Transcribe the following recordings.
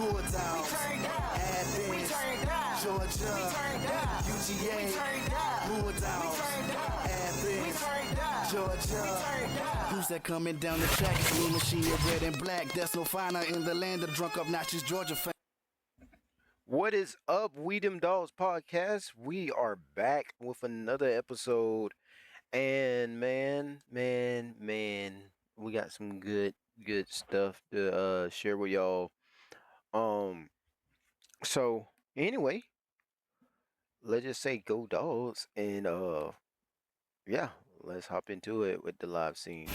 Bulldogs, Athens, Georgia, UGA, Bulldogs, Athens, Georgia. Who's that coming down the track? Blue machine in red and black. There's no finer in the land of drunk obnoxious Georgia fans. What is up, We Dem Dogs podcast? We are back with another episode, and man, we got some good stuff to share with y'all. So anyway, let's just say go dogs, and yeah, let's hop into it with the live scene.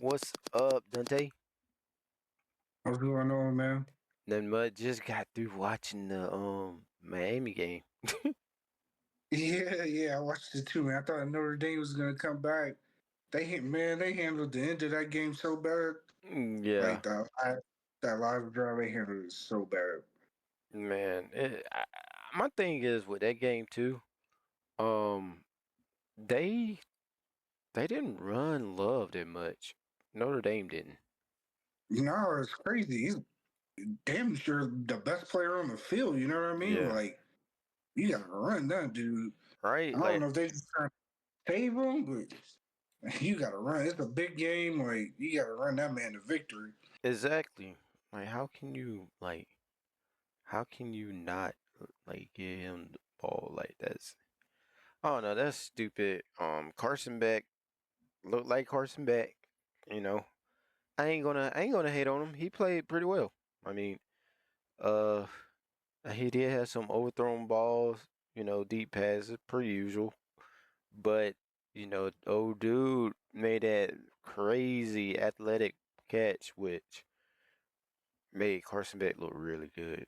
What's up, Dante? What's going on, man? Nothing much. Just got through watching the Miami game. Yeah, I watched it too, man. I thought Notre Dame was gonna come back. They handled the end of that game so bad. Yeah, Like that live drive, they handled it so bad. man. My thing is with that game too. Um, they didn't run Love that much. Notre Dame didn't. No, it's crazy. He's damn sure the best player on the field. You know what I mean? Yeah. Like you gotta run that dude. Right? I don't know if they just trying to save him, but you gotta run. It's a big game. Like you gotta run that man to victory. Exactly. Like how can you not give him the ball like that's I don't know, that's stupid. Carson Beck looked like Carson Beck, you know. I ain't gonna hate on him. He played pretty well. I mean, uh he did have some overthrown balls, deep passes per usual. But, old dude made that crazy athletic catch, which made Carson Beck look really good.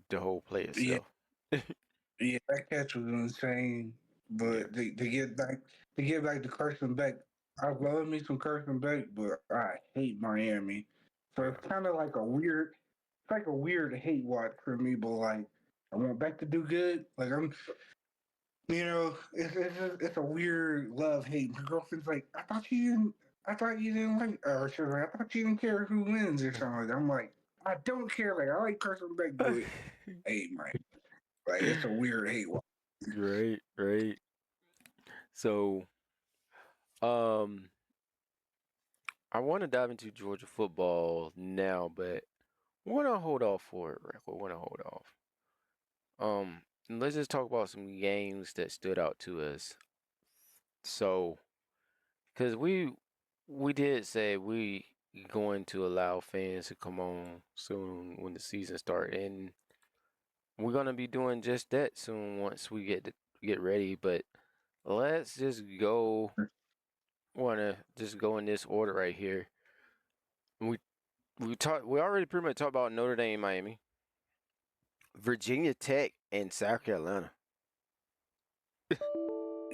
The whole play itself. Yeah, that catch was insane. But to get back to Carson Beck, I love me some Carson Beck, but I hate Miami. So it's kind of like a weird hate watch for me. But like, I want Beck to do good. Like it's a weird love hate. My girlfriend's like, I thought you didn't like, or she was like, I thought you didn't care who wins or something like that. I'm like, I don't care. Like, I like Carson Beck, but I hate Miami. Like, it's a weird hate watch. Right. So, I want to dive into Georgia football now, but I want to hold off for it, Rick. I want to hold off. Let's just talk about some games that stood out to us. So, because we did say we going to allow fans to come on soon when the season starts, and we're gonna be doing just that soon once we get ready. But let's just go. Wanna just go in this order right here. We we already pretty much talked about Notre Dame, Miami, Virginia Tech, and South Carolina.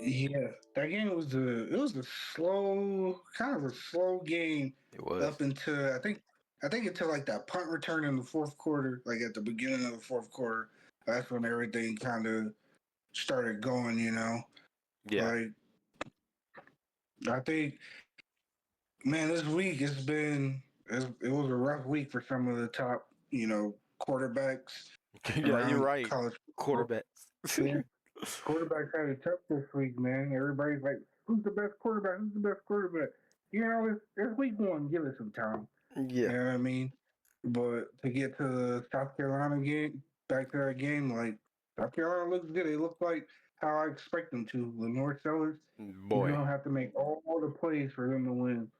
Yeah, that game was a slow, kind of a slow game It was. up until I think until like that punt return in the fourth quarter, like at the beginning of the fourth quarter, that's when everything kind of started going. Yeah. Like I think, man, this week it was a rough week for some of the top quarterbacks. Yeah, you're Around right. college Quarterbacks. Yeah. Quarterbacks had it tough this week, man. Everybody's like, who's the best quarterback? Who's the best quarterback? It's week one. Give it some time. Yeah. You know what I mean? But to get to the South Carolina game, back to that game, like, South Carolina looks good. They look like how I expect them to. Lenore Sellers, he's Boy, going to have to make all the plays for them to win.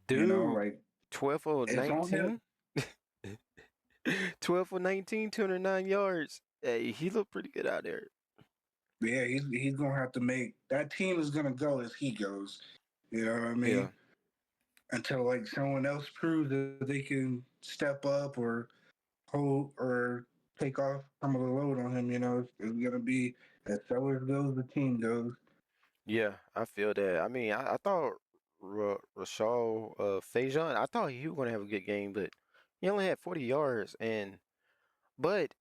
dude, Like, 12 for it's on him. 19. 12 for 19, 209 yards. Hey, he looked pretty good out there. Yeah, he's going to have to make that team is going to go as he goes. You know what I mean? Yeah. Until like someone else proves that they can step up or hold or take off some of the load on him. It's gonna be as Sellers goes, the team goes. Yeah, I feel that. I mean, I thought Rashad Faison, I thought he was going to have a good game, but he only had 40 yards. But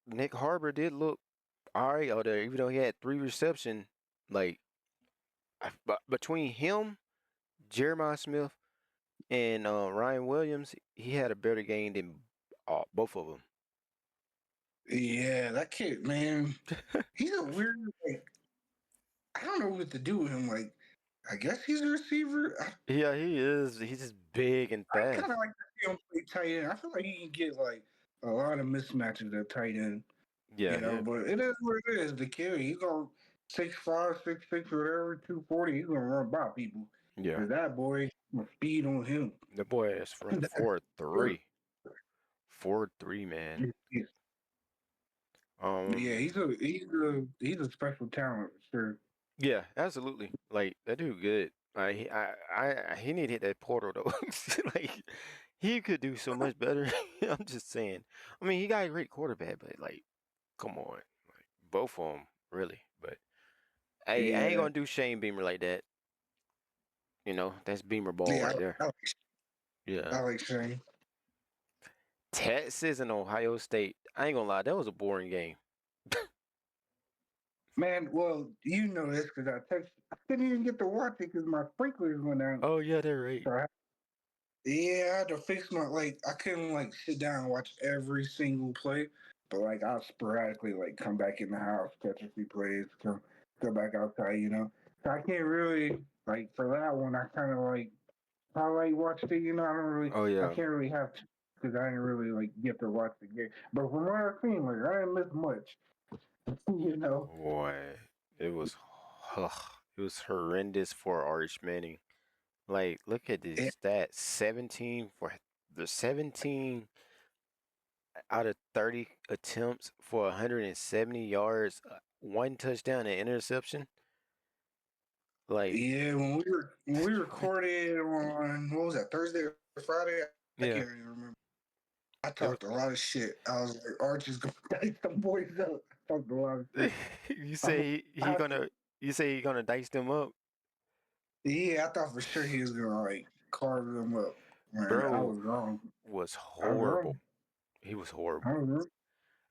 Nick Harbor did look all right out there, even though he had 3 reception. Like, between him, Jeremiah Smith, and Ryan Williams, he had a better game than both of them. Yeah, that kid, man, he's a weird. Like, I don't know what to do with him. Like, I guess he's a receiver. Yeah, he is. He's just big and I kind fast. of like to see him play tight end. I feel like he can get like a lot of mismatches at tight end. Yeah, yeah, But it is what it is. The kid, he's gonna 6'5", 6'6", whatever, 240. He's gonna run by people. yeah. Cause that boy, speed on him. The boy is run 4.3, 4.3, man. Yeah, Um, he's a special talent for sure. yeah, absolutely. Like that dude good. Like he need to hit that portal though. Like he could do so much better. I'm just saying. I mean, he got a great quarterback, but like, come on, like both of them really. But hey, I ain't Yeah, gonna do Shane Beamer like that. You know, that's Beamer ball yeah, right there. Yeah. I like Shane. Texas and Ohio State. I ain't gonna lie, that was a boring game. Man, well, you know this because I couldn't even get to watch it because my sprinklers went out. Oh yeah, they're right. So yeah, I had to fix my I couldn't like sit down and watch every single play, but like I'll sporadically like come back in the house, catch a few plays, go back outside. So I can't really like for that one. I kind of like I like watched it. Oh I yeah. can't really have to because I didn't really like get to watch the game. But from what I've seen, like I didn't miss much. you know. Boy, it was ugh, it was horrendous for Arch Manning. Like, look at Yeah, this stats. 17 for the 17 out of 30 attempts for 170 yards, one touchdown and interception. Like, yeah. When we recorded on what was that Thursday or Friday? I yeah. can't even remember. I It was, talked a lot of shit. I was like, Arch is gonna dice some boys up. I talked a lot of shit. you I, say he I, gonna dice them up, yeah, I thought for sure he was gonna like carve them up. Man, I bro. was wrong. Was I was horrible. wrong. He was I horrible. was wrong.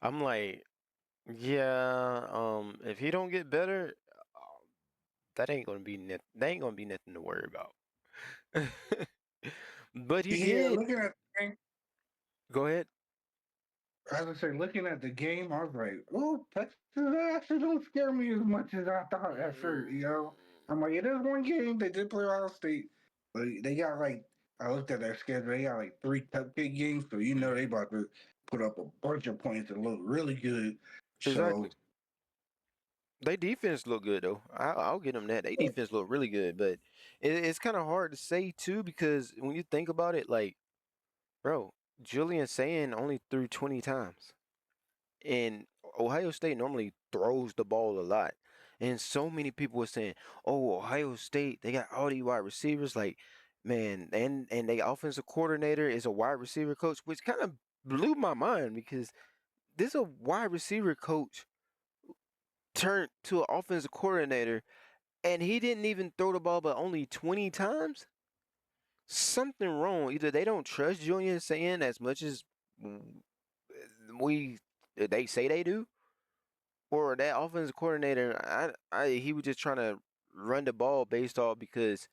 I'm like, yeah. If he don't get better, that ain't gonna be that ain't gonna be nothing to worry about. But he Yeah, did. looking at the game, Go ahead. as I say, looking at the game, I was like, oh, Texas actually don't scare me as much as I thought at first. I'm like, it is one game. They did play Ohio State, but they got like, I looked at their schedule. They got like 3 cupcake games, so they about to put up a bunch of points and look really good. So, Exactly. They defense look good though. I'll give them that. They defense look really good, but it's kind of hard to say too because when you think about it, like, bro, Julian Sand only threw 20 times, and Ohio State normally throws the ball a lot. And so many people were saying, "Oh, Ohio State, they got all these wide receivers." Like, man, and they offensive coordinator is a wide receiver coach, which kind of blew my mind because this is a wide receiver coach turned to an offensive coordinator, and he didn't even throw the ball but only 20 times. Something wrong. Either they don't trust Julian Sand as much as we they say they do, or that offensive coordinator, he was just trying to run the ball based off because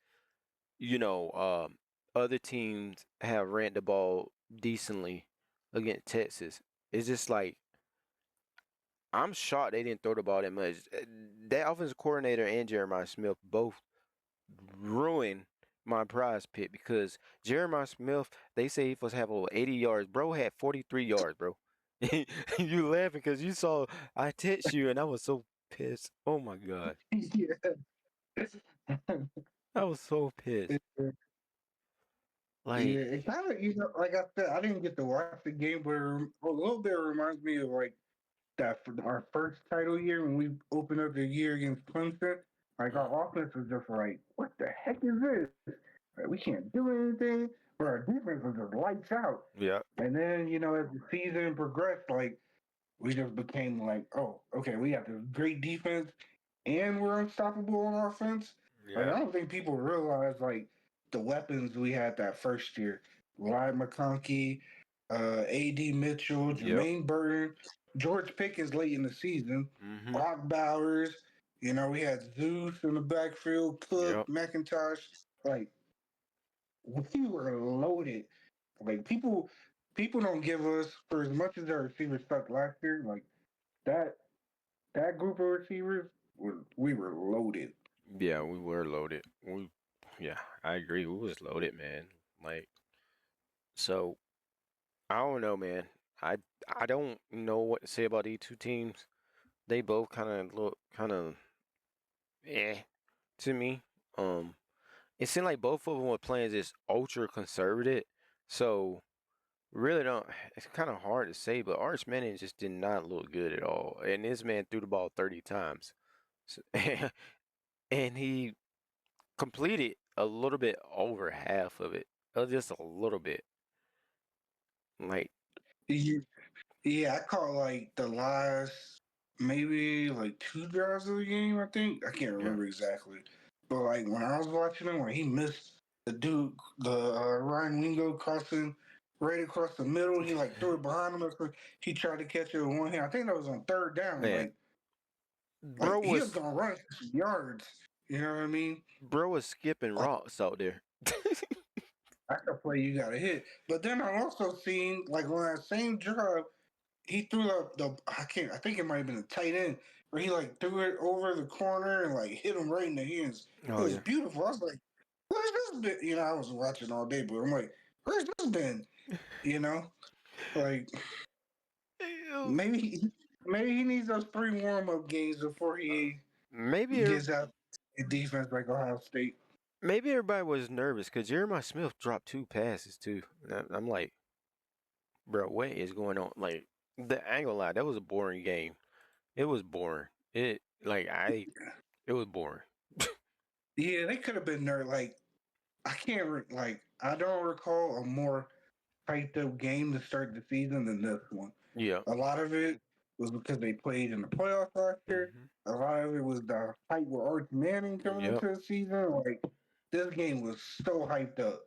you know other teams have ran the ball decently against Texas. It's just like I'm shocked they didn't throw the ball that much. That offensive coordinator and Jeremiah Smith both ruined my prize pick because Jeremiah Smith, they say he supposed to have over 80 yards. Bro had 43 yards, bro. You laughing because you saw I text you and I was so pissed. Oh my god. yeah. I was so pissed. Yeah, Like, it kind of, like I said, I didn't get to watch the game, but a little bit reminds me of like that for our first title year when we opened up the year against Clemson. Like mm, our offense was just like, what the heck is this? Like, we can't do anything, but our defense was just lights out. yeah, And then as the season progressed, like we just became like, oh, okay, we have this great defense and we're unstoppable on offense. Like yeah, I don't think people realize like the weapons we had that first year. Ryan McConkey, A.D. Mitchell, yep, Jermaine Burton, George Pickens late in the season, mm-hmm, Brock Bowers. We had Zeus in the backfield, Cook, yep, McIntosh. Like we were loaded. Like people people don't give us for as much as their receivers sucked last year. Like that that group of receivers, we were loaded. Yeah, we were loaded. Yeah, I agree. We was loaded, man. Like, so I don't know, man. I I don't know what to say about these two teams. They both kind of look kind of to me. Um, it seemed like both of them were playing just ultra conservative. So really don't. It's kind of hard to say, but Arch Manning just did not look good at all. And this man threw the ball 30 times, so, and he completed a little bit over half of it, just a little bit. Like, Yeah, yeah, I caught like the last maybe like two drives of the game. I think I can't yeah, remember exactly, but like when I was watching him, when he missed the dude, the Ryan Wingo crossing right across the middle, he like threw it behind him. He tried to catch it with one hand. I think that was on third down. man, Like bro he was was gonna run some yards. You know what I mean? bro was skipping Like rocks out there. that's a play you gotta hit. But then I also seen like on that same drive, he threw up I think it might have been a tight end where he like threw it over the corner and like hit him right in the hands. It Oh was yeah. beautiful. I was like, where's this been? You know, I was watching all day, but I'm like, where's this been? You know, like Ew. maybe maybe he needs those 3 warm-up games before he Maybe gets out in defense like Ohio State. maybe everybody was nervous because Jeremiah Smith dropped 2 passes too. And I'm like, bro, what is going on? Like, the angle lie, that was a boring game. It was boring. It was boring. Yeah, they could have been there. Like I can't like I don't recall a more hyped up game to start the season than this one. Yeah. A lot of it was because they played in the playoffs last year. Hmm. A lot of it was the hype with Arch Manning coming Yep. into the season. Like this game was so hyped up,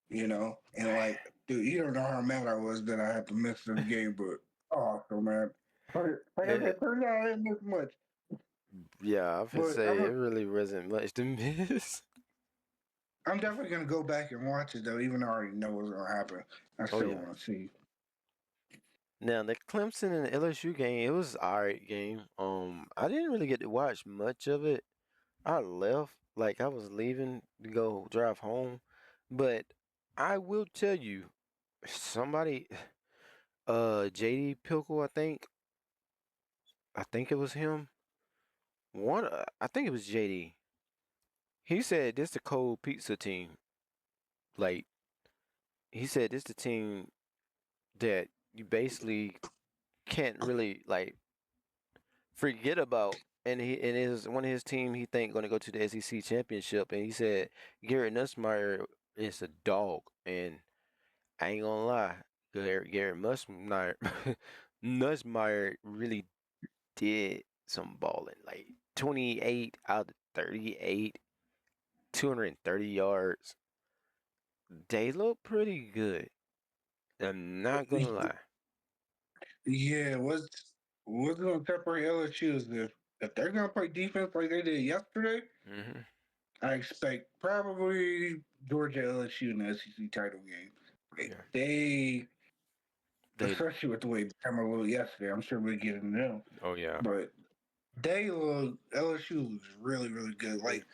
you know. And like, dude, you don't know how mad I was that I had to miss this game, but oh, so mad. Like I Eh, said, turns out I didn't miss much, yeah, I would but say it really wasn't much to miss. I'm definitely gonna go back and watch it though, even though I already know what's gonna happen. I Oh still yeah. want to see. Now the Clemson and LSU game, it was alright game. I didn't really get to watch much of it. I left, like I was leaving to go drive home, but I will tell you, somebody, JD Pickle, I think it was him. I think it was JD. He said this the cold pizza team. Like he said this the team that you basically can't really like forget about. And his one of his team he think gonna go to the SEC championship. And he said Garrett Nussmeier is a dog. And I ain't gonna lie, Garrett Nussmeier Nussmeier really did some balling. Like 28 out of 38, 230 yards. They look pretty good. I'm not gonna lie. Yeah, what's gonna separate LSU is if they're gonna play defense like they did yesterday, Hmm. I expect probably Georgia LSU in the SEC title game. Yeah. They, They. especially with the way Bama looked yesterday, I'm sure we'll get into them. Oh yeah. But LSU looks really, really good. They. Like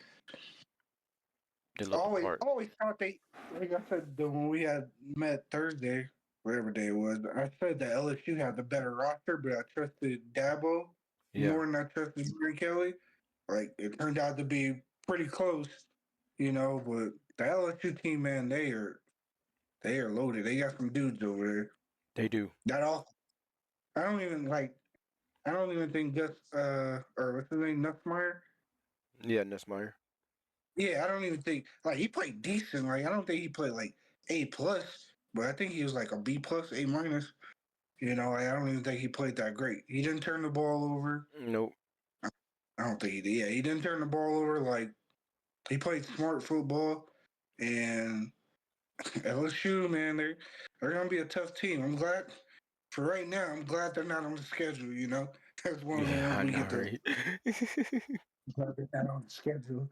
They look the part. always thought they, like I said when we had met Thursday, whatever day it was, I said that LSU had the better roster, but I trusted Dabo Yeah. more than I trusted Green Kelly. Like it turned out to be pretty close, you know. But the LSU team, man, they are loaded. They got some dudes over there. They do. That all. I don't even like. I don't even think Gus or what's his name, Nussmeyer. Yeah, Nussmeier. Yeah, I don't even think like he played decent. Like I don't think he played like A plus, but I think he was like a B plus, A minus. You know, like, I don't even think he played that great. He didn't turn the ball over. Nope. I don't think he did. Yeah, he didn't turn the ball over. Like he played smart football, and LSU, man, they're gonna be a tough team. I'm glad for right now. I'm glad they're not on the schedule. You know, that's one of the Yeah, ones I we know, get to. right? Glad they're not on the schedule.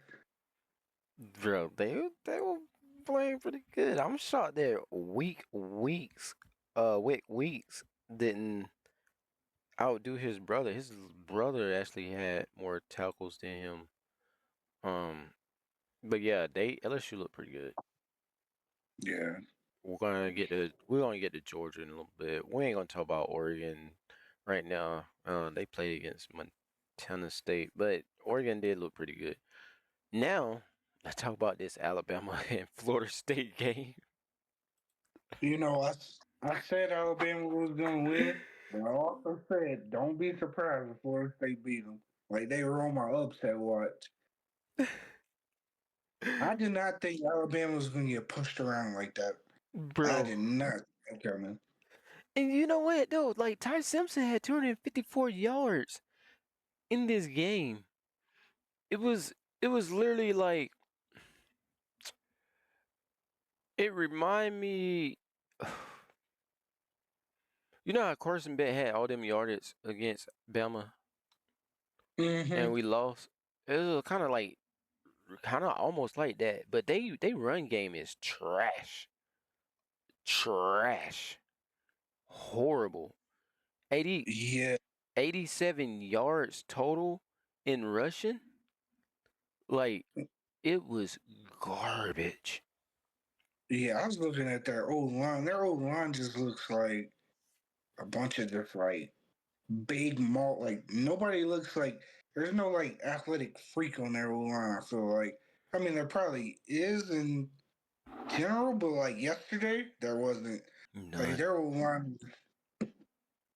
Bro, they were playing pretty good. I'm shocked they're weeks Wick Weeks didn't outdo his brother. His brother actually had more tackles than him. Um, but yeah, they LSU look pretty good. Yeah. We're gonna get to Georgia in a little bit. We ain't gonna talk about Oregon right now. They played against Montana State, but Oregon did look pretty good. Now, let's talk about this Alabama and Florida State game. You know, I said Alabama was gonna win, but I also said don't be surprised if Florida State beat them. Like they were on my upset watch. I did not think Alabama was gonna get pushed around like that. I Bro. did not see that coming. And you know what though? Like Ty Simpson had 254 yards in this game. It was literally like it reminded me. You know how Carson Beck had all them yardage against Bama Mm-hmm. and we lost? It was kind of almost like that. But they run game is trash. Trash. Horrible. 80, Yeah, 87 yards total in rushing. Like it was garbage. yeah. I was looking at their old line. Their old line just looks like a bunch of just like big malt. Like nobody looks like there's no like athletic freak on their old line. I feel like. I mean, there probably is in general, but like yesterday, there wasn't. Like None. their old line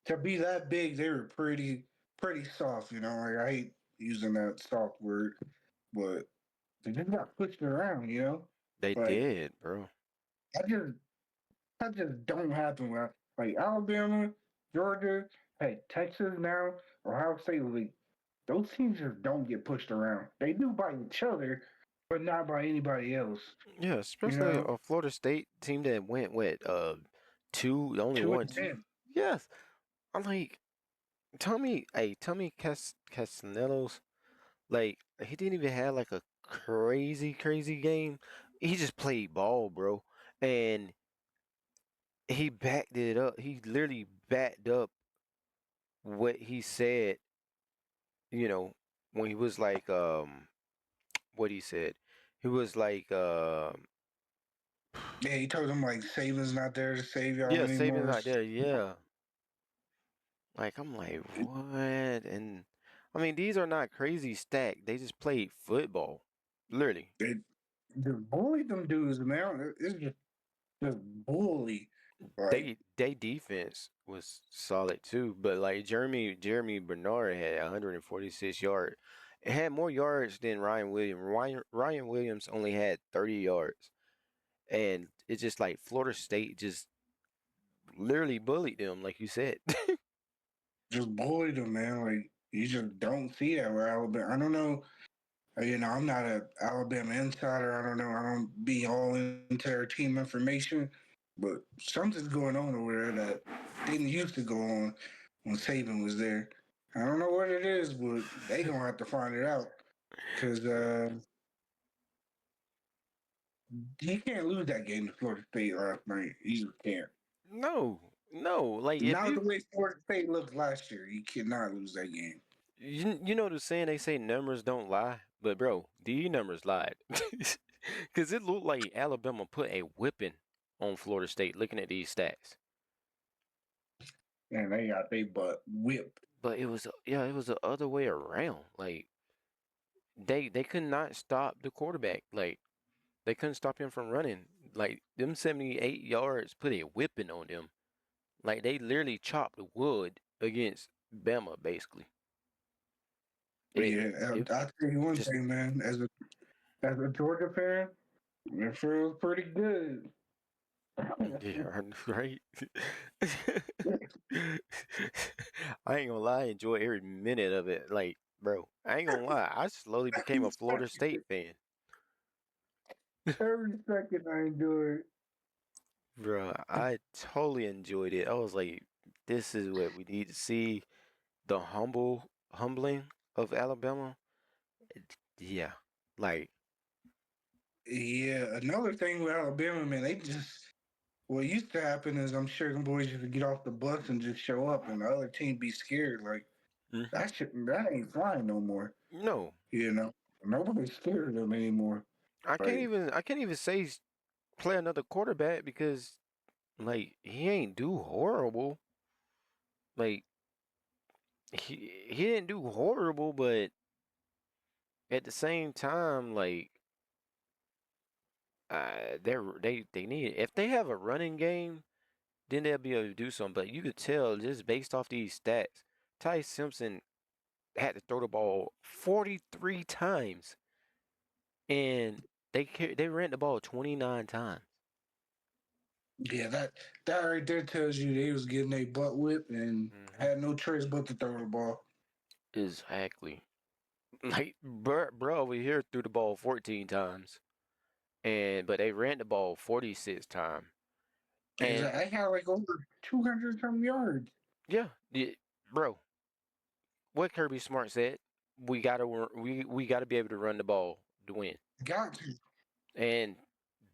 to be that big, they were pretty soft. You know, like I hate using that soft word, but they just got pushed around. You know, They like did, bro. I just that just don't happen. Like Alabama, Georgia, hey Texas now, Ohio State, like those teams just don't get pushed around. They do by each other, but not by anybody else. Yeah, You especially know, a Florida State team that went what two only two won and two. 10. Yes. I'm like Tommy Castanelos, like he didn't even have like a crazy game. He just played ball, bro. And he backed it up. He literally backed up what he said, you know, when he was like what he said. He was like Yeah, he told them like Saban's not there to save y'all yeah, Saban's anymore. not there, yeah. Like I'm like, what? And I mean, these are not crazy stacked. They just played football, literally. They just bullied them dudes, man. It's just bully. Like They defense was solid too, but like Jeremy Bernard had 146 yards. It had more yards than Ryan Williams. Ryan Williams only had 30 yards, and it's just like Florida State just literally bullied them, like you said. just bullied them, man. Like you just don't see that with Alabama. I don't know. You know, I'm not a Alabama insider. I don't know. I don't be all into their team information, but something's going on over there that didn't used to go on when Saban was there. I don't know what it is, but they gonna have to find it out because you can't lose that game to Florida State last night. You can't. No, no, like if Not the way Florida State looked last year. You cannot lose that game. you know the saying they say numbers don't lie, but bro, these numbers lied. Cause it looked like Alabama put a whipping on Florida State looking at these stats. And they got their butt whipped. But it was the other way around. Like they could not stop the quarterback. Like they couldn't stop him from running. Like them 78 yards put a whipping on them. Like they literally chopped the wood against Bama basically. But It yeah, it I'll tell you one just thing, man. As a Georgia fan, it feels pretty good. yeah, right. I ain't gonna lie, I enjoy every minute of it. Like, bro, I ain't gonna lie, I slowly became a Florida State fan. Every second I enjoy it. Bro, I totally enjoyed it. I was like, this is what we need to see. The humbling of Alabama. Yeah, like Yeah, another thing with Alabama, man, they just what used to happen is I'm sure them boys used to get off the bus and just show up, and the other team be scared. Like Hmm. that ain't flying no more. No, You know, nobody's scared of them anymore. Like I can't even say play another quarterback because like he ain't do horrible. Like he didn't do horrible, but at the same time, like they need if they have a running game, then they'll be able to do something. But you could tell just based off these stats, Ty Simpson had to throw the ball 43 times, and they ran the ball 29 times. yeah, that right there tells you they was getting a butt whip and Hmm. had no choice but to throw the ball. Exactly. Like bro over here threw the ball 14 times, and but they ran the ball 46 times. Cause And I had like over 200 some yards. yeah, bro, what Kirby Smart said, we gotta be able to run the ball to win. Got to. And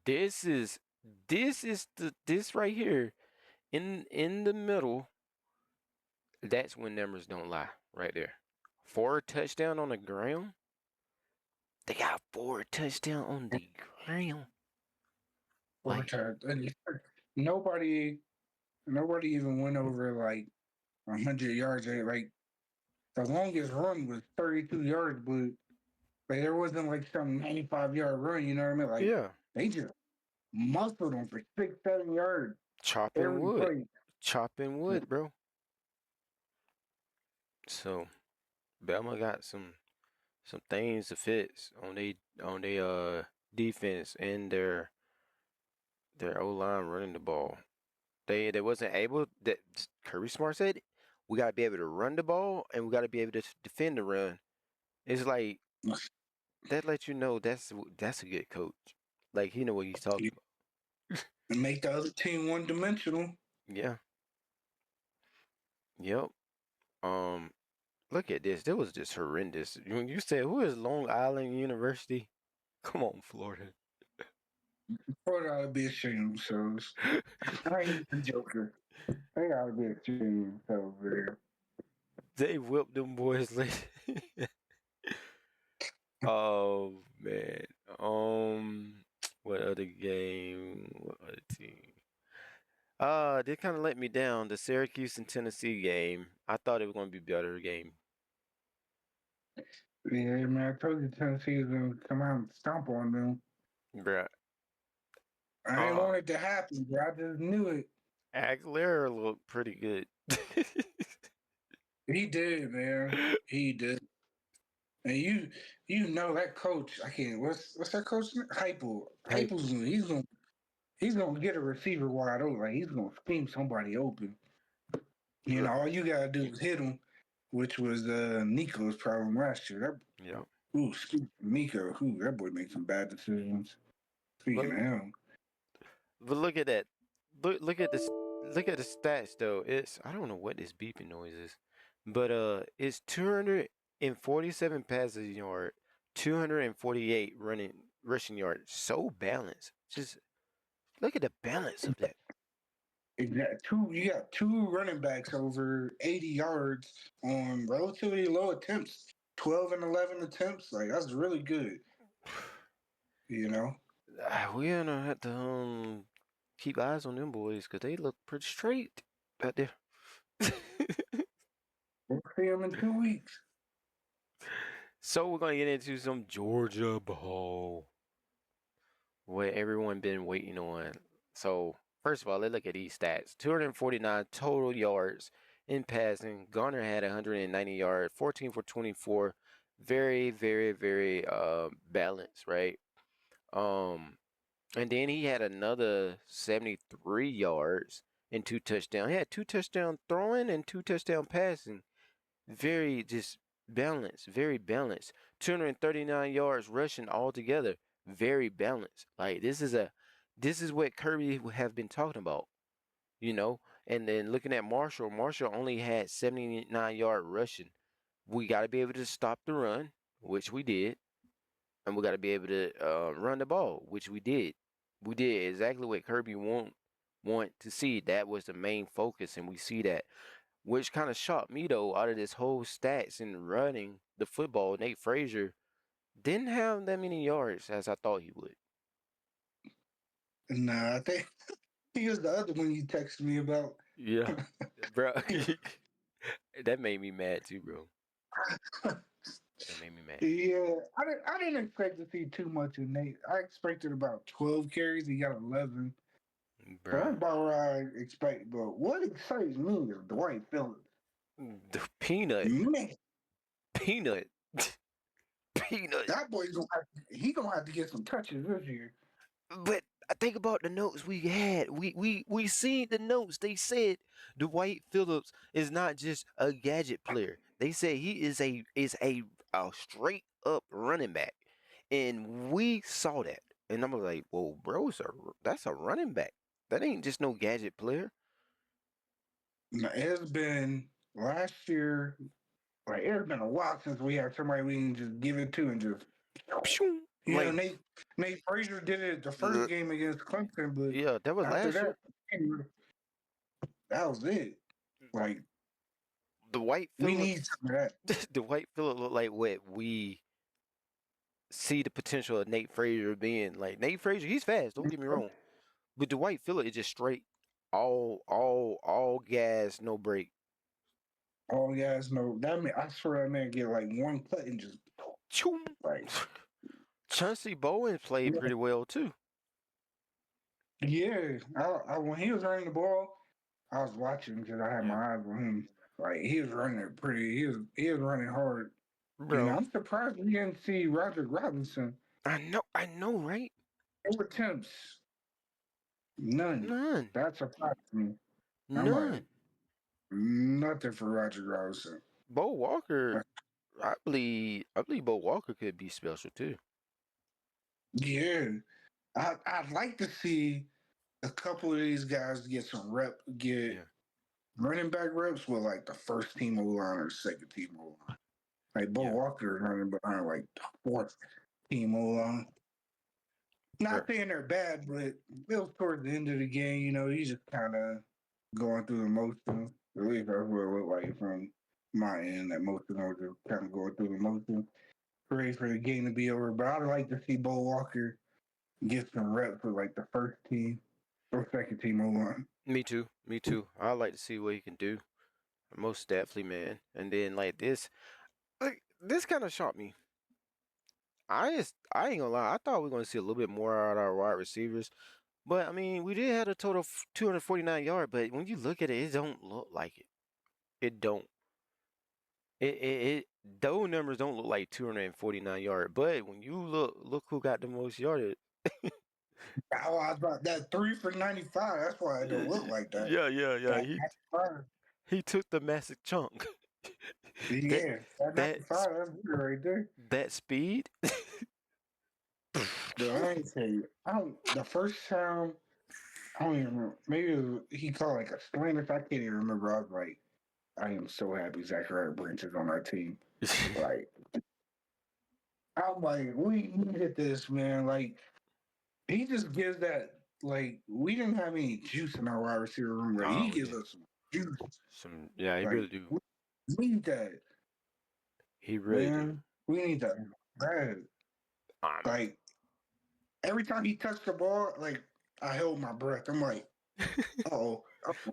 this is this right here in the middle. That's when numbers don't lie, right there. 4 touchdown on the ground. They got 4 touchdown on the ground. Like Overtime. And nobody, nobody even went over like 100 yards. Like the longest run was 32 yards, but like there wasn't like some 95-yard run. You know what I mean? Like yeah, they just muscled them for 6, 7 yards chopping every wood, play. chopping wood, bro. So Bama got some things to fix on they defense and their O line running the ball. They wasn't able. That Kirby Smart said, we gotta be able to run the ball and we gotta be able to defend the run. It's like that lets you know that's a good coach. Like he know what he's talking about. And make the other team one dimensional. Yeah. Yep. Um. Look at this. That was just horrendous. When you said who is Long Island University? Come on, Florida. Florida ought to be ashamed of themselves. I ain't the Joker. They ought to be ashamed of themselves, man. They whipped them boys late. Oh man. Um. What other game? What other team? They kind of let me down. The Syracuse and Tennessee game. I thought it was going to be a better game. Yeah, man, I told you Tennessee was going to come out and stomp on them. Bruh. I didn't Uh, want it to happen, but I just knew it. Aguilera looked pretty good. He did, man. He did. And you know that coach. I can't. What's that coach? Hypo. Hey, Hypo's gonna. He's gonna get a receiver wide open. Like he's gonna scheme somebody open. You know, look, all you gotta do is hit him, which was Nico's problem last year. yeah. Speaking of Nico, that boy made some bad decisions. But Speaking of him, look at that. Look at this. Look at the stats though. It's I don't know what this beeping noise is, but it's 247 passing yard, 248 rushing yard. So balanced. Just look at the balance of that. you got two running backs over 80 yards on relatively low attempts, 12 and 11 attempts. Like that's really good. You know, We're gonna have to keep eyes on them boys because they look pretty straight out there. we'll see him in 2 weeks. So we're gonna get into some Georgia ball, what everyone been waiting on. So first of all, let's look at these stats: 249 total yards in passing. Garner had 190 yards, 14 for 24. Very, very, very balanced, right? Um, and then he had another 73 yards and 2 touchdowns. He had 2 touchdown throwing and 2 touchdown passing. Very just balanced, very balanced. 239 yards rushing altogether. Very balanced. Like this is what Kirby have been talking about, you know? And then looking at Marshall, Marshall only had 79-yard rushing. We got to be able to stop the run, which we did, and we got to be able to run the ball, which we did. We did exactly what Kirby want to see. That was the main focus, and we see that. Which kind of shocked me though, out of this whole stats and running the football, Nate Frazier didn't have that many yards as I thought he would. Nah, I think he was the other one you texted me about. Yeah, bro. That made me mad too, bro. That made me mad. Yeah, I didn't expect to see too much of Nate. I expected about 12 carries. He got 11. So that's Bro. about what I expect. But what excites me is Dwight Phillips. The peanut. Man, Peanut. Peanut. that boy's gonna have to get some touches this year. But I think about the notes we had. We seen the notes. They said Dwight Phillips is not just a gadget player. They said he is a straight up running back, and we saw that. And I'm like, whoa, bro, that's a running back. That ain't just no gadget player. Now, it's been last year. Like it's been a while since we had somebody we can just give it to and just. Pshoo. You know, Like, Nate Frazier did it the first game against Clemson, but yeah, that was after last year. that was it. Like Dwight we Phillips. need some of that. Dwight Phillips look like what we see the potential of Nate Frazier being. Like Nate Frazier, he's fast. Don't get me wrong, but Dwight Phillips is just straight, all gas, no break. Oh yeah, no, that man. I swear that man get like one cut and just Choom. like Chauncey Bowen played yeah. pretty well too. Yeah, when he was running the ball, I was watching because I had my eyes on him. Like he was running it pretty. He was running hard. And Bro, I'm surprised we didn't see Roger Robinson. I know, right? No attempts, none. None, That surprised me. I'm like none. nothing for Roger Robinson. Bo Walker, I believe Bo Walker could be special too. Yeah, I'd like to see a couple of these guys get Yeah. running back reps with like the first team O line or second team O line. Like Bo Yeah. Walker is running behind like the fourth team O line. Not saying they're bad, but it was towards the end of the game. You know, he's just kind of going through the motions. At least that's what it looked like from my end. That most of them were just kind of going through the motions, ready for the game to be over. But I'd like to see Bo Walker get some reps with like the first team or second team O line. Me too. Me too. I like to see what he can do. Most definitely, man. And then like this kind of shocked me. I ain't gonna lie. I thought we were gonna see a little bit more out of our wide receivers, but I mean, we did have a total of 249 yards. But when you look at it, it don't look like it. It don't. It those numbers don't look like 249 yards. But when you look who got the most yardage. Oh, I was about that 3 for 95. That's why it don't look like that. Yeah. That He took the massive chunk. Yeah, that that 95, that's good right there. that speed. But I ain't tell you, the first time, I don't even remember. Maybe he called like a slant. If I can't even remember, I was like, I am so happy Zachariah Branch is on our team. Like, I'm like, we needed this, man. Like, he just gives that. Like, we didn't have any juice in our wide receiver room. Like, he gives us some juice. Yeah, he like, really do. We need that. He really Man, we need that. Bad. do. Like, every time he touched the ball, like, I held my breath. I'm like, uh-oh.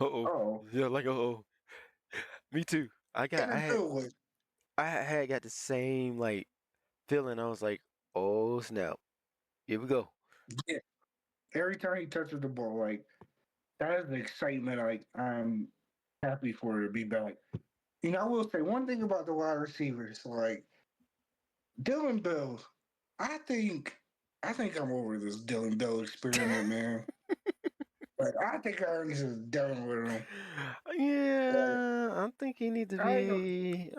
Uh-oh. Yeah, like Me too. I had got the same like feeling. I was like, oh snap, here we go. Yeah. Every time he touches the ball, like, that is the excitement. Like, I'm happy for it to be back. You know, I will say one thing about the wide receivers, like Dylan Bell. I think I'm over this Dylan Bell experiment, man. Like, I think I'm just done with him. Yeah, I think he need to I know. be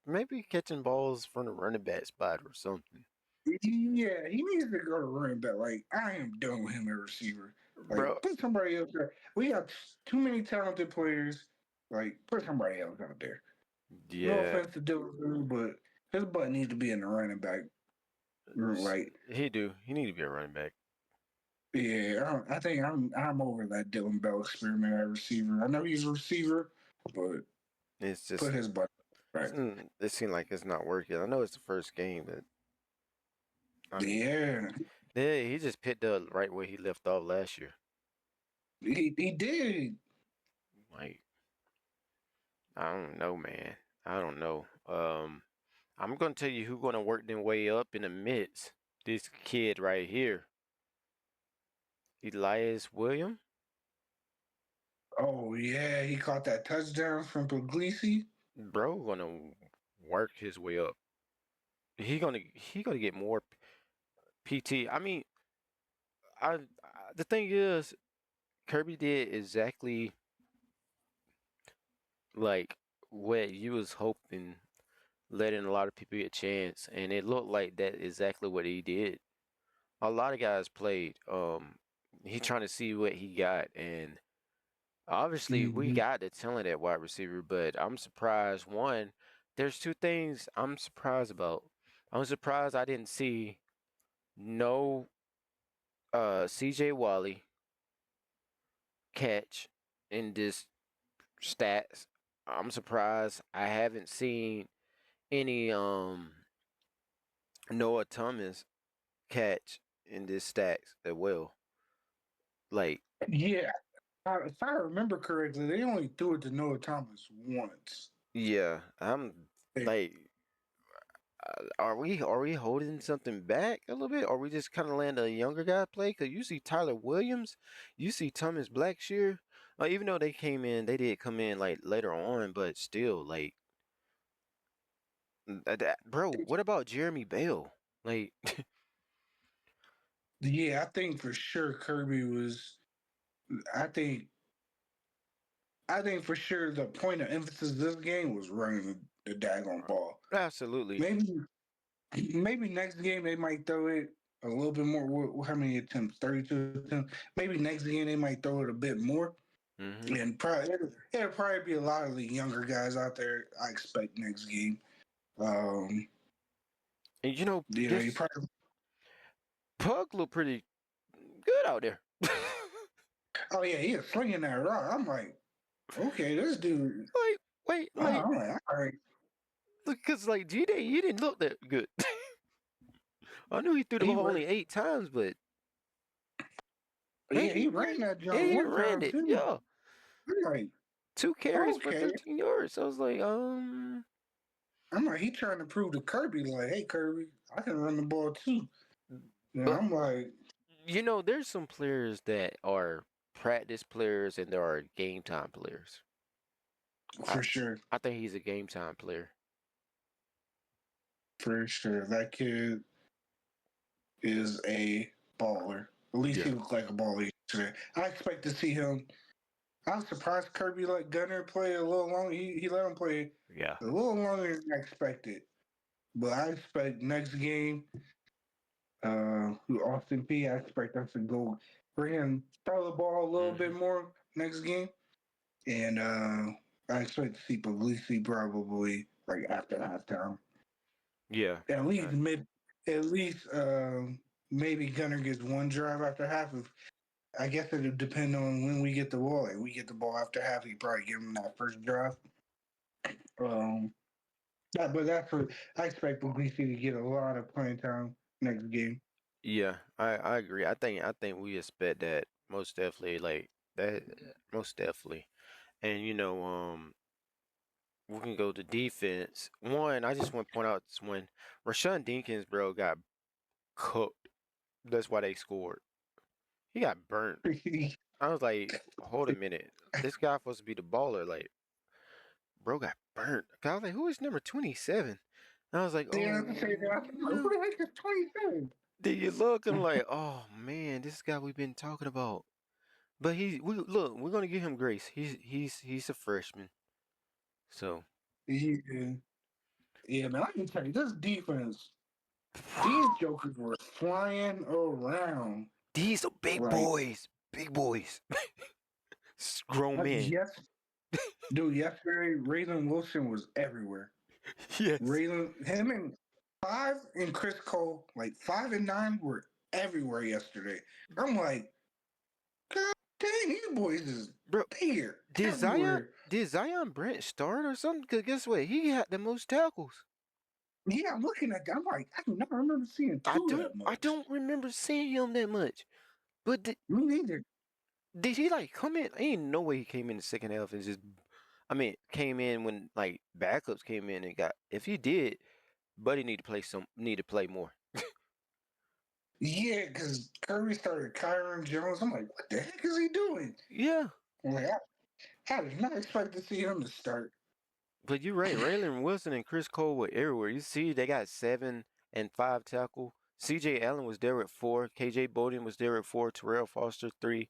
maybe catching balls from the running back spot or something. Yeah, he needs to go to running back. Like, I am done with him at receiver. Like, Bro, put somebody else there. We have too many talented players. Like, put somebody else out there. No yeah, offense to Dylan, but his butt needs to be in the running back room. Like, he do. He need to be a running back. Yeah, I think I'm over that Dylan Bell experiment at receiver. I know he's a receiver, but It's put just his butt right. it seems like it's not working. I know it's the first game, but I mean, Yeah, yeah, he just picked up right where he left off last year. he did. Like, I don't know, man. I don't know. I'm gonna tell you who's gonna work their way up in the midst. This kid right here, Elias Williams. Oh yeah, he caught that touchdown from Puglisi. Bro, gonna work his way up. He gonna get more PT. I mean, I the thing is, Kirby did exactly like what you was hoping, letting a lot of people get a chance, and it looked like that exactly what he did. A lot of guys played. He trying to see what he got, and obviously we Mm-hmm. got the talent at wide receiver. But I'm surprised. One, there's two things I'm surprised about. I'm surprised I didn't see no CJ Wally catch in this stats. I'm surprised I haven't seen any Noah Thomas catch in this stats as well. Like, Yeah, if I remember correctly, they only threw it to Noah Thomas once. yeah, I'm They- like, are we holding something back a little bit? Or we just kind of letting a younger guy play? Cause you see Tyler Williams, you see Thomas Blackshear. Even though they came in, they did come in like later on, but still, like, bro, what about Jeremy Bell? Like, yeah, I think for sure Kirby was. I think I think for sure the point of emphasis of this game was running the daggone ball. absolutely. Maybe maybe next game they might throw it a little bit more. How many attempts? 32 attempts. Maybe next game they might throw it a bit more. Hmm. And probably it'll probably be a lot of the younger guys out there. I expect next game. Um, And you this probably. Pug look pretty good out there. Oh yeah, he was slinging that rock. I'm like, okay, this dude. Like, wait, like, I'm like, all right. because like G-Day, he didn't look that good. I knew he threw the He ball ran, only 8 times, but yeah, he he ran that yeah, jump he one ran time it. too. Yeah, I'm like, 2 carries for okay. 13 yards. I was like, I'm like, he trying to prove to Kirby, like, hey Kirby, I can run the ball too. And but I'm like, there's some players that are practice players and there are game time players. I for sure, I think he's a game time player. for sure, that kid is a baller. At least Yeah. he looked like a baller today. I expect to see him. I was surprised Kirby let Gunner play a little longer. He let him play Yeah. a little longer than I expected. But I expect next game, Austin P. I expect us to go for him, throw the ball a little bit Hmm. more next game. And I expect to see Puglisi probably like after halftime. Yeah. At least at least maybe Gunner gets one drive after half. Of, I guess it'll depend on when we get the ball. Like we get the ball after half, he probably give him that first drive. Um, but that's what I expect Puglisi to get a lot of playing time next game. Yeah, I agree. I think we expect that most definitely, like that, most definitely. And we can go to defense. One, I just want to point out this one. Rashawn Dinkins, bro, got cooked. That's why they scored. He got burnt. I was like, hold a minute. This guy supposed to be the baller. Like, bro got burnt. 'Cause I was like, who is number 27? And I was like, Yeah, oh I say that. Who no. the heck is 27? Did you look? I'm like, oh man, this guy we've been talking about. But we're gonna give him grace. He's a freshman. So Yeah, yeah, man. I can tell you, this defense, these jokers were flying around. these are big Like, boys. Big boys. Grown men. yes, dude, yesterday, Raylan Wilson was everywhere. Yes. Raylan, him and 5 and Chris Cole, like 5 and 9 were everywhere yesterday. I'm like, God dang, these boys is Bro, there did Zion everywhere. did Zion Brent start or something? Cause guess what? He had the most tackles. Yeah, I'm looking at that. I'm like, I do not remember seeing two that I much. don't remember seeing him that much. But Me neither. did he like come in? Ain't no way he came in the second half and just I mean, came in when like backups came in and got if he did, Buddy need to play more. Yeah, because Kirby started Kyron Jones. I'm like, what the heck is he doing? Yeah. I'm like, I did not expect to see him to start. But you're right. Raylan Wilson and Chris Cole were everywhere. You see, they got 7 and 5 tackle. C.J. Allen was there at 4. K.J. Bowden was there at 4. Terrell Foster 3.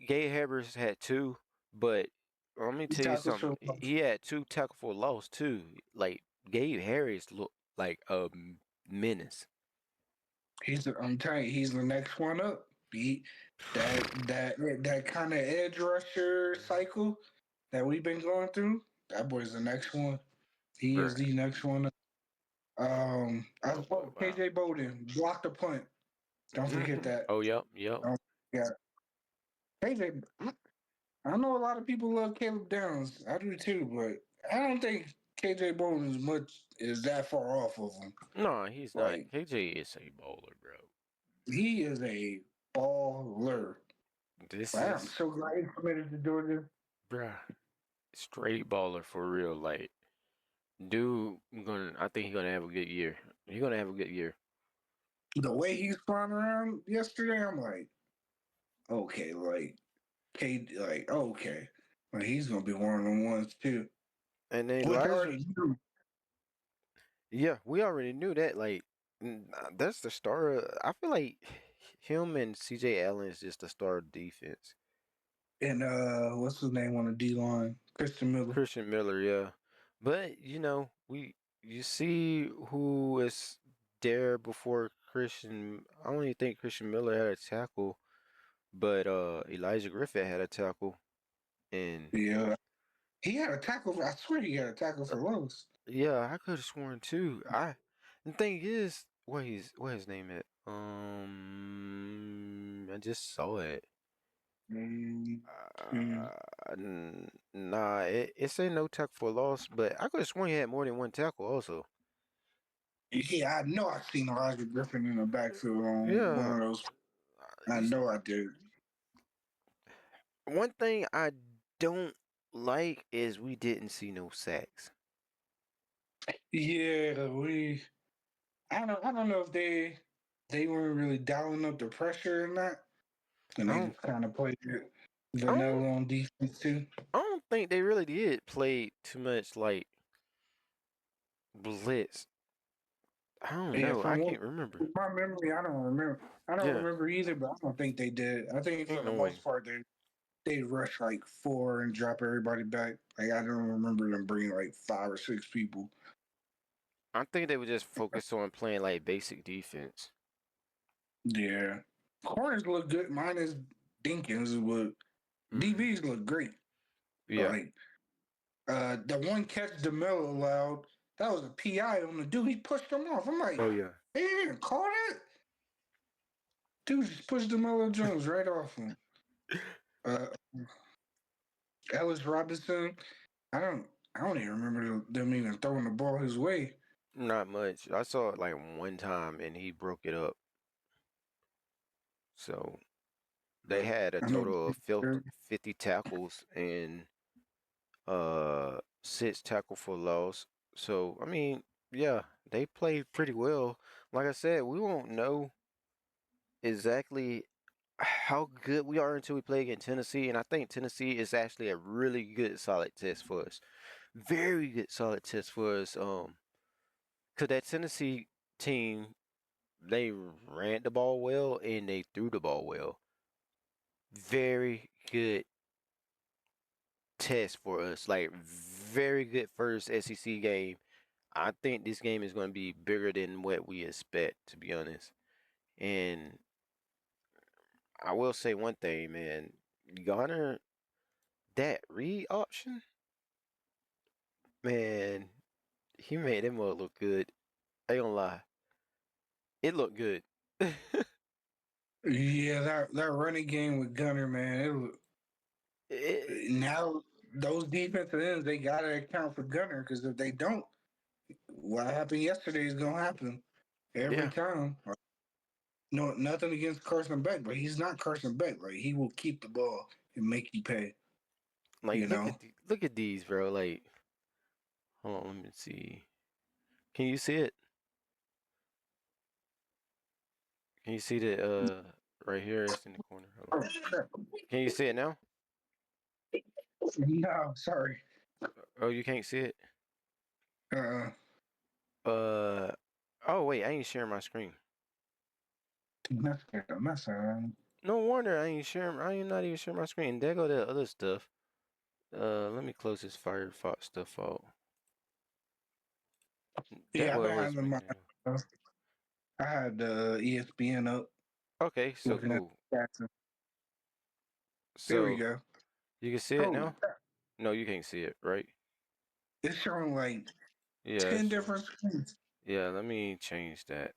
Gay Havers had 2. But let me He tell you tackles something. for He had 2 tackle for loss too. Like Gabe Harris looked like a menace. I'm telling you, he's the next one up. He, that kind of edge rusher cycle that we've been going through. That boy's the next one. He is Bruh. the next one. Wow. KJ Bowden blocked the punt. Don't forget that. Oh, yep, yep. Yeah, KJ. I know a lot of people love Caleb Downs. I do too, but I don't think KJ Bowden is that far off of him. No, he's not. Like KJ is a bowler, bro. he is a baller. This Wow, I'm is, so glad he committed to Georgia. bruh, straight baller for real. Like, dude, I think he's gonna have a good year. He's gonna have a good year. The way he's flying around yesterday, I'm like, okay, okay, like he's gonna be one of them ones too. And then Which I Elijah, already knew. yeah, we already knew that. Like, that's the star. I feel like him and C.J. Allen is just the star of defense. And what's his name on the D line? Christian Miller. Christian Miller, yeah. But you see who is there before Christian. I don't even think Christian Miller had a tackle, but Elijah Griffith had a tackle, and Yeah, he had a tackle. I swear he had a tackle uh, for loss. yeah, I could have sworn too. The thing is, what his name is? I just saw it. Mm, mm. Nah, it say no tackle for loss, but I could have sworn he had more than one tackle also. Yeah, I know I seen Elijah Griffin in the backfield on one Yeah. of those. I you know I did. One thing I don't like is we didn't see no sacks. Yeah, I don't know if they weren't really dialing up the pressure or not, and I they don't, just kind of played it I don't, vanilla on defense too. I don't think they really did play too much like blitz. I don't Yeah, know. I can't remember. my memory, I don't remember. I don't Yeah, remember either, but I don't think they did. I think for ain't the no way. most part they rush like 4 and drop everybody back. Like I don't remember them bringing like 5 or 6 people. I think they were just focused on playing like basic defense. Yeah, corners look good. Mine is Dinkins, but Mm. DBs look great. Yeah. Like the one catch DeMello allowed, that was a PI on the dude. He pushed him off. I'm like, Oh yeah. they didn't call that. Dude just pushed DeMello Jones right off him. Uh, Ellis Robinson, I don't even remember them even throwing the ball his way. Not much. I saw it like one time and he broke it up. So they had a I know. total of 50 tackles and 6 tackle for loss. So I mean, yeah, they played pretty well. Like I said, we won't know exactly how good we are until we play against Tennessee, and I think Tennessee is actually a really good solid test for us. Very good solid test for us. Cause that Tennessee team, they ran the ball well and they threw the ball well. Very good test for us. Like very good first SEC game. I think this game is going to be bigger than what we expect, to be honest. And I will say one thing, man. Garner, that read option, man, he made him look good. I ain't gonna lie. It looked good. Yeah, that running game with Gunner, man. It, Now those defensive ends they gotta account for Gunner because if they don't, what happened yesterday is gonna happen every yeah, time. No, nothing against Carson Beck, but he's not Carson Beck. Like he will keep the ball and make you pay. like You know. look at these, bro. Like, hold on, let me see. Can you see it? Can you see the right here? It's in the corner. Hold on. Oh crap! Can you see it now? No, sorry. Oh, you can't see it. Uh, Uh, oh wait, I ain't sharing my screen. that's No wonder I ain't sharing. I am not even sharing my screen. There go the other stuff. Let me close this Firefox stuff out. That yeah. I've been was having my. making. I had the ESPN up Okay, so looking at cool. the stats. There we So go. you can see it Holy now? crap! No, you can't see it, right? It's showing like Yeah, it's 10 showing. different screens. Yeah, let me change that.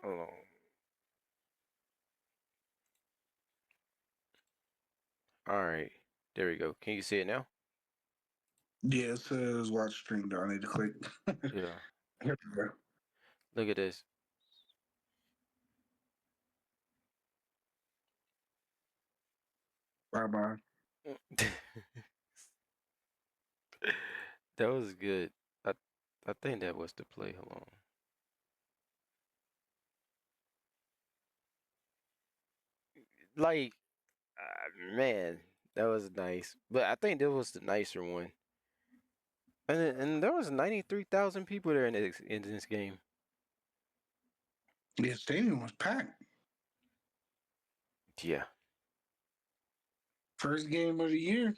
Hold on. All right, there we go. Can you see it now? Yeah, it says watch stream. Do I need to click? Yeah. Here we go. Look at this. Bye bye. That was good. I I think that was the play. Hold on. Like, man, that was nice. But I think that was the nicer one. And there was 93,000 people there in this game. The stadium was packed. Yeah, First game of the year.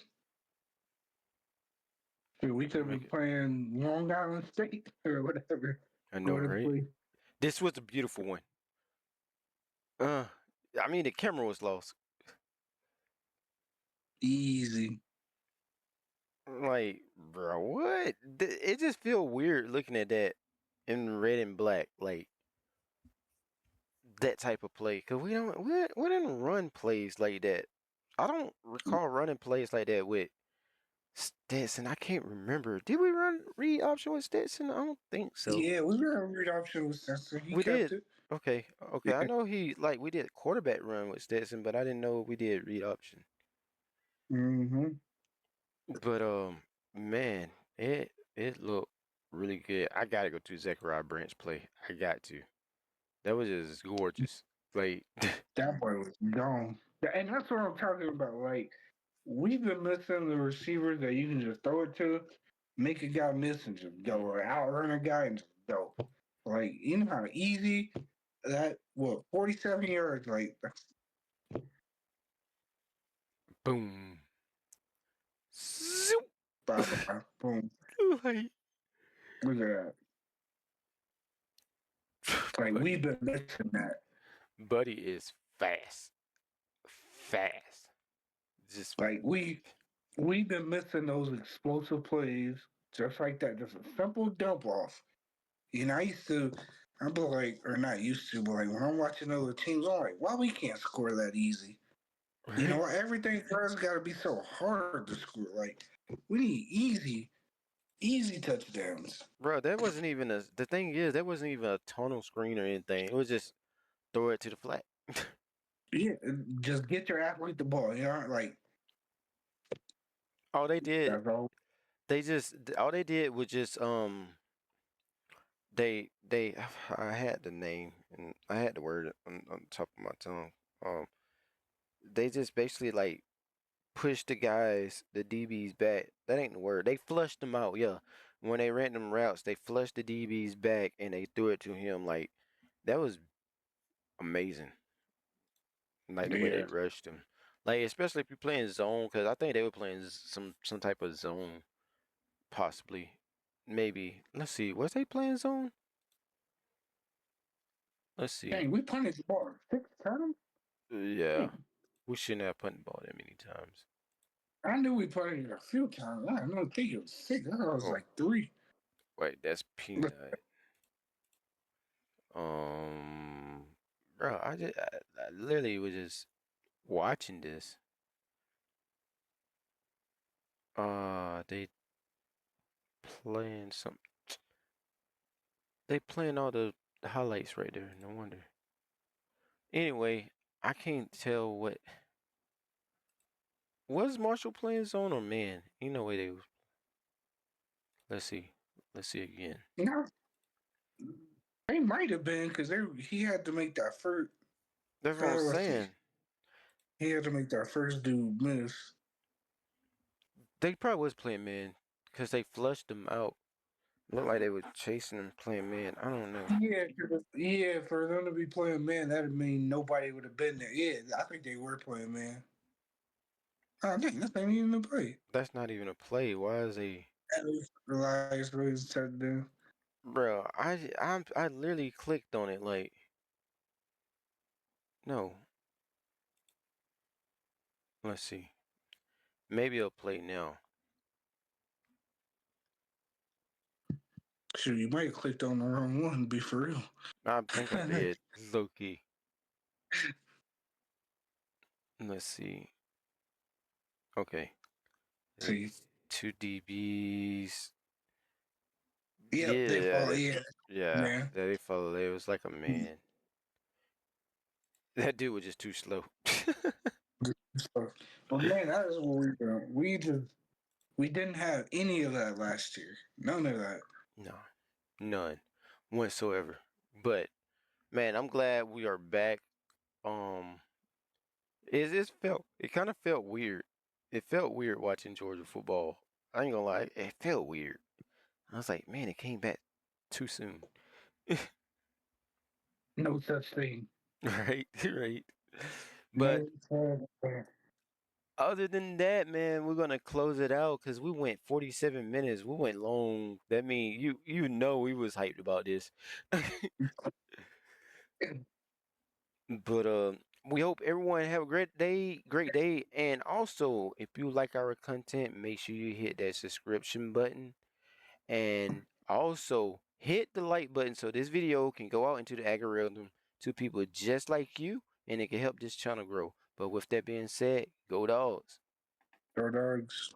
Dude, we could have make been it. playing Long Island State or whatever. I know, Go to right? play This was a beautiful one. Uh, I mean the camera was lost. easy. Like, bro, what? It just feel weird looking at that in red and black, like that type of play. Cause we didn't run plays like that. I don't recall running plays like that with Stetson. I can't remember. Did we run read option with Stetson? I don't think so. Yeah, we were a read option with Sensor. He We kept did. it. Okay, okay. I Yeah. know we did quarterback run with Stetson, but I didn't know we did read option. Mm-hmm. But man, it looked really good. I gotta go to Zachariah Branch play. I got to. That was just gorgeous. Like, That boy was gone. And that's what I'm talking about. Like, we've been missing the receivers that you can just throw it to, make a guy miss and just go, or outrun a guy and just go. Like, you know how easy that, 47 yards? Like, that's boom, zoop. bye bye. Boom. Like, Look at that. Like, buddy, we've been missing that. buddy is fast, fast. Just Like, we've been missing those explosive plays just like that. Just a simple dump off. You know, I'm like, or not used to, but like when I'm watching other teams, I'm like, why we can't score that easy? You right, know, everything for us got to be so hard to score. Like, we need easy touchdowns. bro. That wasn't even a. The thing is, that wasn't even a tunnel screen or anything. It was just throw it to the flat. Yeah, just get your athlete the ball. You know, like All they did, that's all. all they did was just they I had the name and I had the word on top of my tongue. Um, they just basically like pushed the DBs back. That ain't the word. They flushed them out. Yeah, when they ran them routes, they flushed the DBs back and they threw it to him. Like that was amazing. Like the way they Yeah, rushed him. Like especially if you're playing zone, because I think they were playing some type of zone, possibly, maybe. Let's see, was they playing zone? Let's see. dang, we punted the ball 6 times. Yeah, Dang, we shouldn't have punted the ball that many times. I knew we punted it a few times. I don't think it was 6. I thought it was Oh, like 3. wait, that's But Peanut. Bro, I literally was just watching this. They playing some. They playing all the highlights right there. No wonder. Anyway, I can't tell what was Marshall playing zone or man. You know where they was. Let's see. Let's see again. No, they might have been because he had to make that first. That's what I'm Let's see. saying. He had to make that first dude miss. They probably was playing man because they flushed them out. Looked like they were chasing them playing man. I don't know. Yeah, for them to be playing man, that'd mean nobody would have been there. Yeah, I think they were playing man. Oh, dang, that's not even a play. That's not even a play. Why is they? Realize what he's touchdown. Bro, I literally clicked on it like no. Let's see. Maybe I'll play now. Shoot, you might have clicked on the wrong one. Be for real. I think I did. Loki. Let's see. Okay. See, These two DBs. yep, they fall. Yeah, Yeah, man. they follow. It was like a man. That dude was just too slow. So, but man, that is what we done. We didn't have any of that last year. None of that. No, none whatsoever. But man, I'm glad we are back. Um, it kind of felt weird. It felt weird watching Georgia football. I ain't gonna lie, it felt weird. I was like, man, it came back too soon. No such thing. Right, right. But No such thing. other than that, man, we're gonna close it out because we went 47 minutes. We went long. That mean you know we was hyped about this. But we hope everyone have a great day. And also, if you like our content, make sure you hit that subscription button. And also hit the like button so this video can go out into the algorithm to people just like you, and it can help this channel grow. But with that being said, go dogs. Go dogs.